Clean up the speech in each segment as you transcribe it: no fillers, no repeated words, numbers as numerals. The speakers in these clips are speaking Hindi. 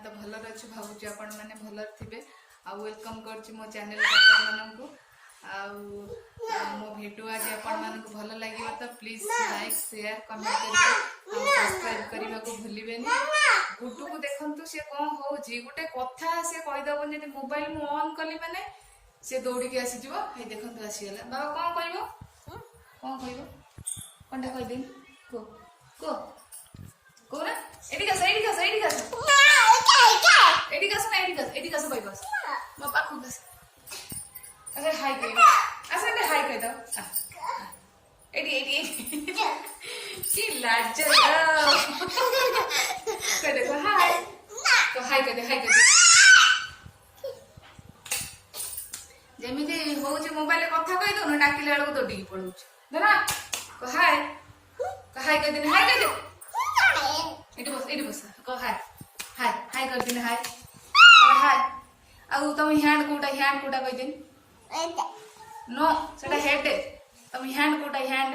तो भलर अच्छे भावुची आपण मैंने भलर थे आ वेलकम कर मो चैनल को मो भिडियो आज आपण मानक भल लगे तो प्लीज लाइक शेयर कमेंट करके सब्सक्राइब करने को भूलिए गुड्डू को देखु सी कौन हूँ गोटे कथा सी कहीदेव जी मोबाइल मु ऑन कली माने सी दौड़ी आसीज ये देखो आसीगला बाबा कौन कह कौनटा कहीदेवी कह कौन एटी कस मो पाखु कस अरे हाय कह अरे हाय कह दो एटी की लाज कह देखो हाय तो हाय कह दे जमीती हूँ मोबाइल कथा कही दो डाकिले बेलू दौड़ी पड़ू ना कह हाय कह दिन हाय कह दे एटी बस कह हाय हाय हाय कर दिन हाय हाय आउ तुम हैंड कोटा कह दिन नो सेटा हेड तुम हैंड कोटा हैंड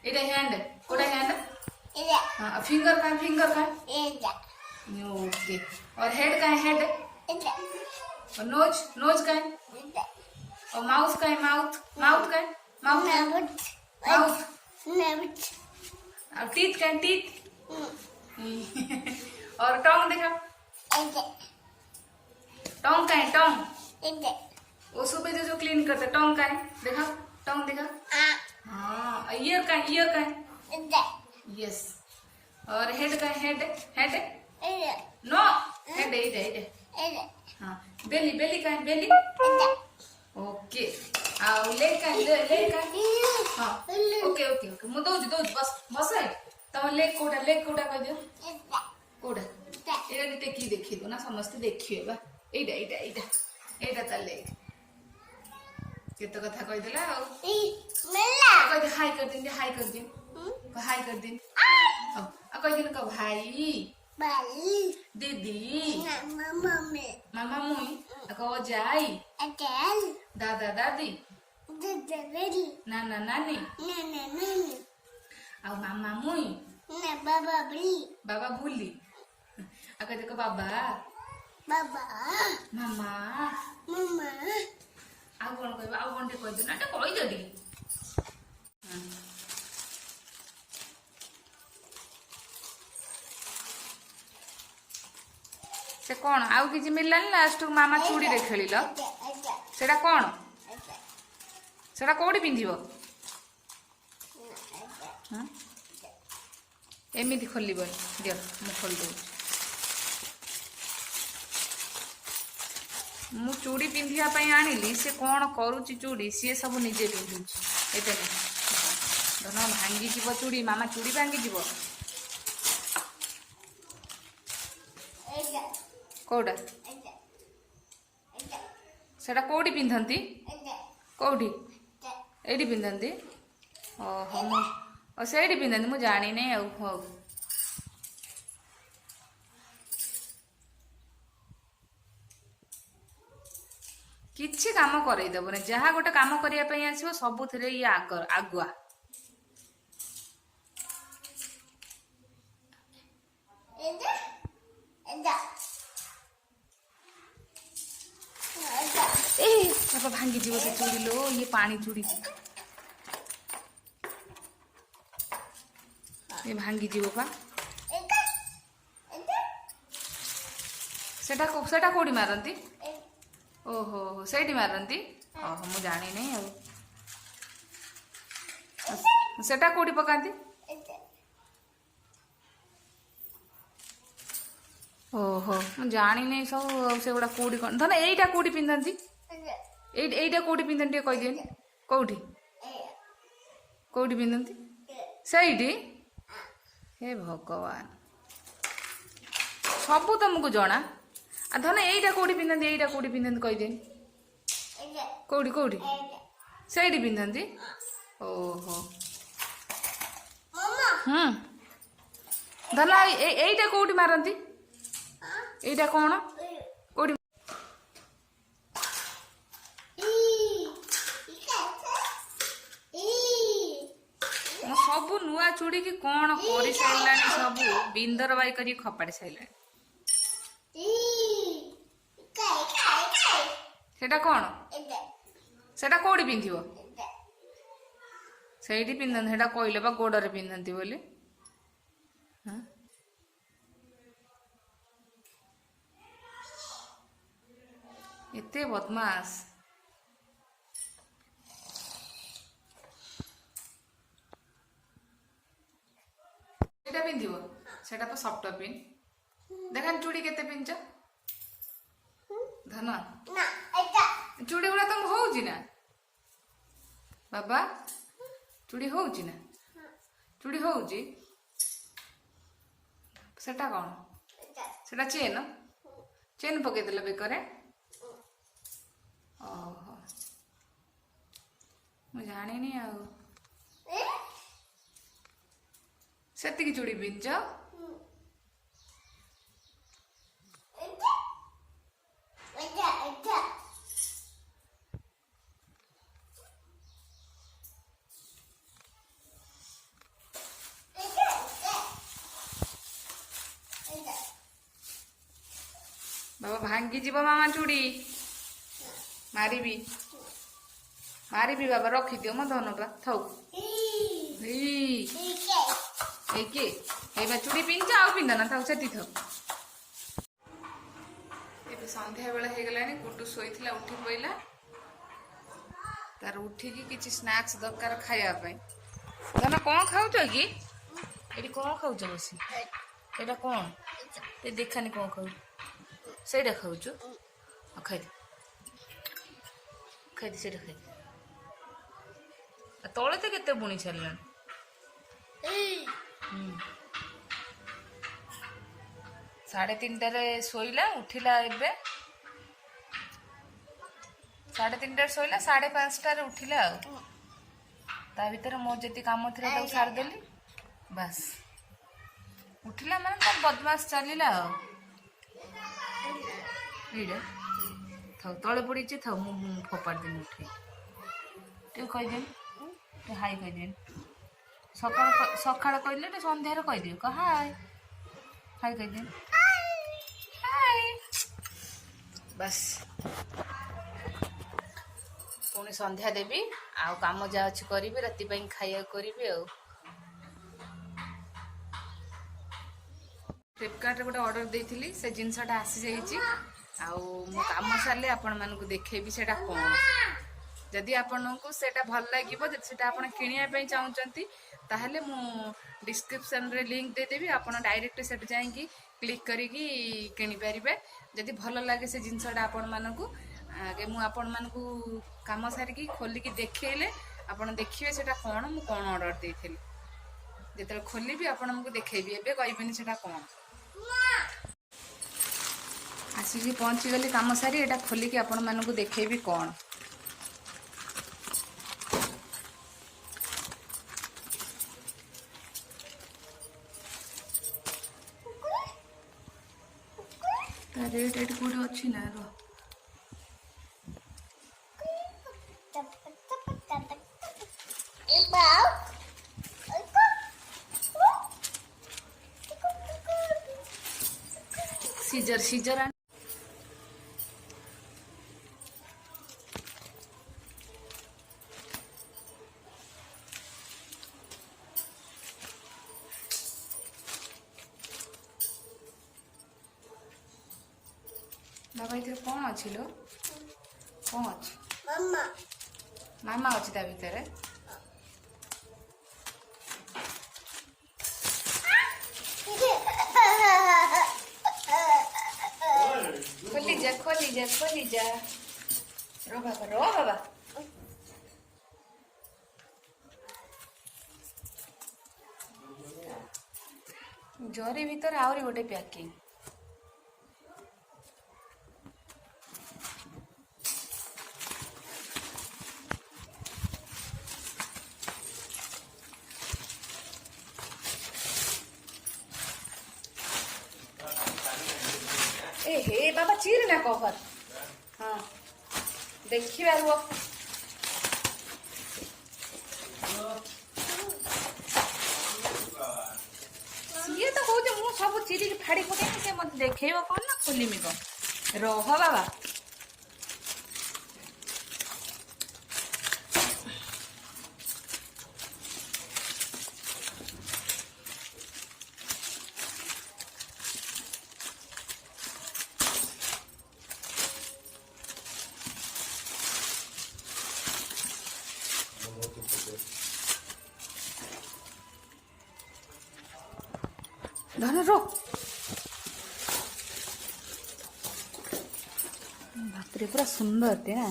एटा हैंड कोटा हैंड हां फिंगर का ओके और हेड का हेड और नोज का और माउथ का माउथ और टीथ का टीथ और टंग देखा टंग का है टंग वो सुबह जो क्लीन करते टंग का है देखा टंग देखा हाँ ईयर का है यस और हेड का हेड नो हेड हाँ बेली का है बेली ओके लेग का हाँ ओके मु दौज बस तुम लेग कोटा कह दियो कोटा ये टेकी देखी दो ना समस्त देखिए बा एटा ता लेग केतो कथा कह देला कह दे हाय कर दिन हाय कर दिन कह दिन का भाई दीदी मामा मुई कह जाई दादा दादी नाना नानी आ मामा मुई बाबा बुली कह देखो बाबा मामा आउ कौन कह आउ कौन कह दे ना कह दे टी से कौन आउ कि मिललानी लास्ट मामा चूड़ी रे खेल सेटा कौन सेटा कौटी पिंधिबो एमिति खोल दियो मु खोल दो मु चूड़ी पिंधिया आनिली से कौन करुची चूड़ी सी सब निजे पिंधुची एते धन भांगी जीव चूड़ी मामा चूड़ी भांगी जीव कौटा सेटा कौटी पिंधंती कौटी एडी पिंधंती ओहो मु सेडी पिंधंती मु जानी नहीं हो किछि काम करई देबो ने जहा गोटे काम करिया पई आसीबो सब थरे ये आगुआ बाबा भांगी जीव से चूड़ी लो ये पानी चूड़ी ये भांगी जीव पा सेटा कोडी मारंती ओहो सेठी मारंती ओहो मु जानी नहीं आ सेटा कोडी पकांती ओहो मु जानी नहीं सब से गुडा कोडी कोन धन एटा कोडी पिंधंती एटा कोडी पिंधंती कह दियन कोठी कोडी पिंधंती सेठी हे भगवान सब तुमको जना आ धन एटा कोडी पिंधंती कह दियन कोडी सेठी पिंधंती ओहो धन एटा कोडी मारंती एटा कौन कोडी सब नुआ चूड़ी की कौन कर सारे सब बिंदर बाई करी खपाड़ी साइले सेटा कौन सेटा कोड़ी पिंधिबो सेठी पिंधन सेटा कहले बा गोड़े पिंधती बोली एते बदमाश सेटा पिंधिबो सेटा तो सफ्ट पिन देखान चूड़ी केते पिंच धन चूड़ी गुड़ा तुम होउची ना बाबा चूड़ी होउची ना चूड़ी होउची सेटा कौन सेटा चेन चेन पके देले बेकरे ओहो मु जानिनी आ सेतिकी चूड़ी पिंच बाबा भांगी जीव मामा चूड़ी मारिबी मारिबी बाबा रखी दियो मो धन बा थाउ एके एबा चूड़ी पिंचा आ पिंदा ना थाउ सेती थाउ एबे संध्या बेला हे गलानी गुड्डू सोईथिला उठी पइला तार उठी की किछि स्नैक्स दरकार खाया पई धन कोन खाउछ की एडी कोन खाउछ बसी एडा कोन ते देखानी कोन खाउ सेडा खाउछ खाइ खाइ सेडा खाइ तले तो केते बुणी छारलन 3:30 शोला उठिला एबे 3:30 शोला 5:30 उठिला ता भीतर मो जति काम थिला ताऊ सार देली बस उठिला माने तो बदमाश चलीला रीडे थाउ तले पड़ी चे थाउ मु फोपाड़ दिन उठे ते कह देन ते हाय कह देन सकाळ कहले ते संध्या रे कह दियो क हाय हाय कह देन हाय बस पुणी संध्या देवी आउ काम जा अछि करिबे राति पई खाया करिबे आ फ्लिपकार्ट रे गोटे ऑर्डर देइथिली से जिंसटा आसी जाईची आउ मो काम सारले आपण मानकु देखेबी सेटा कोन जदि आपनको सेटा भल लागिबो जदि सेटा आपण किनिया पई चाहउचंती ताहले मु डिस्क्रिप्शन रे लिंक दे देबी आपण डायरेक्ट सेट जाईकी क्लिक करिकी किनि परिबे जदि भल लागे से जिंसटा आपण मानकु आगे मु आपण मानकु काम सारकी खोलिकी देखेले आपण देखिबे सेटा कोन मु कोन ऑर्डर देइथिली जेतले खोलिबी आपण हमकु देखेबी एबे कहबिनी सेटा कोन आसिकी पहुँची गली काम सारी एटा खोलिकी आपण मानकु देखेबी कोन रेट एट कोड अच्छी ना रो सीजर सीजर बाबा इधर कौन अच्छी लो कौन अच्छी मामा मामा अच्छी ता भीतर खोली जा रो बाबा जरी भीतर आउरी गोटे पैकिंग ए हे बाबा चीर ना कवर हाँ देखिए वो सीए तो कहूँ सब चिरी फाड़ी पके से मत देखेब कौन ना खोलिमी कौन रह बाबा धन रो बापरे पूरा सुंदर थे ना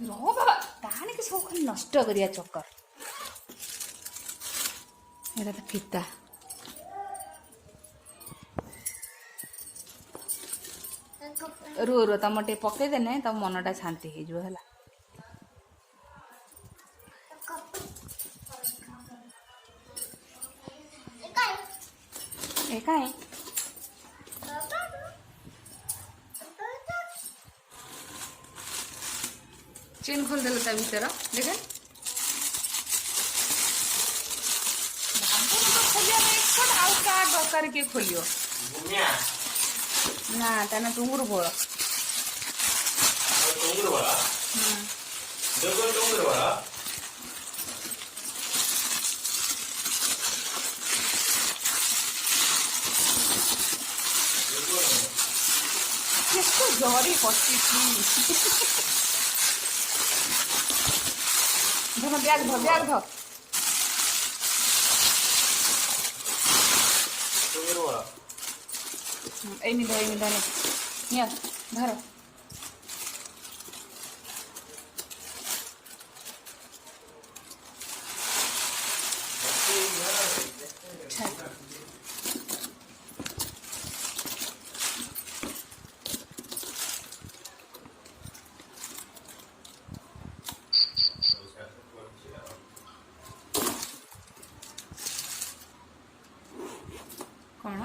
रो बाबा ताने के सब खाली नष्ट करिया चक्कर एटा तो फीता रो रो तम टे पकई देने तम मनटा शांति हो जो है काहे चेन खोल देल भीतर देखे दरकार किए खोलियो ना ताना टुंगुर बोल किसको जरी पची धन ब्याग ध एमी धने निया धर कौन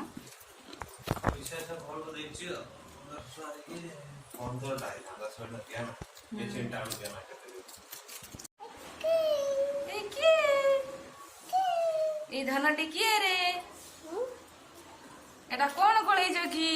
धन टी किए रे एटा कौन गोल कि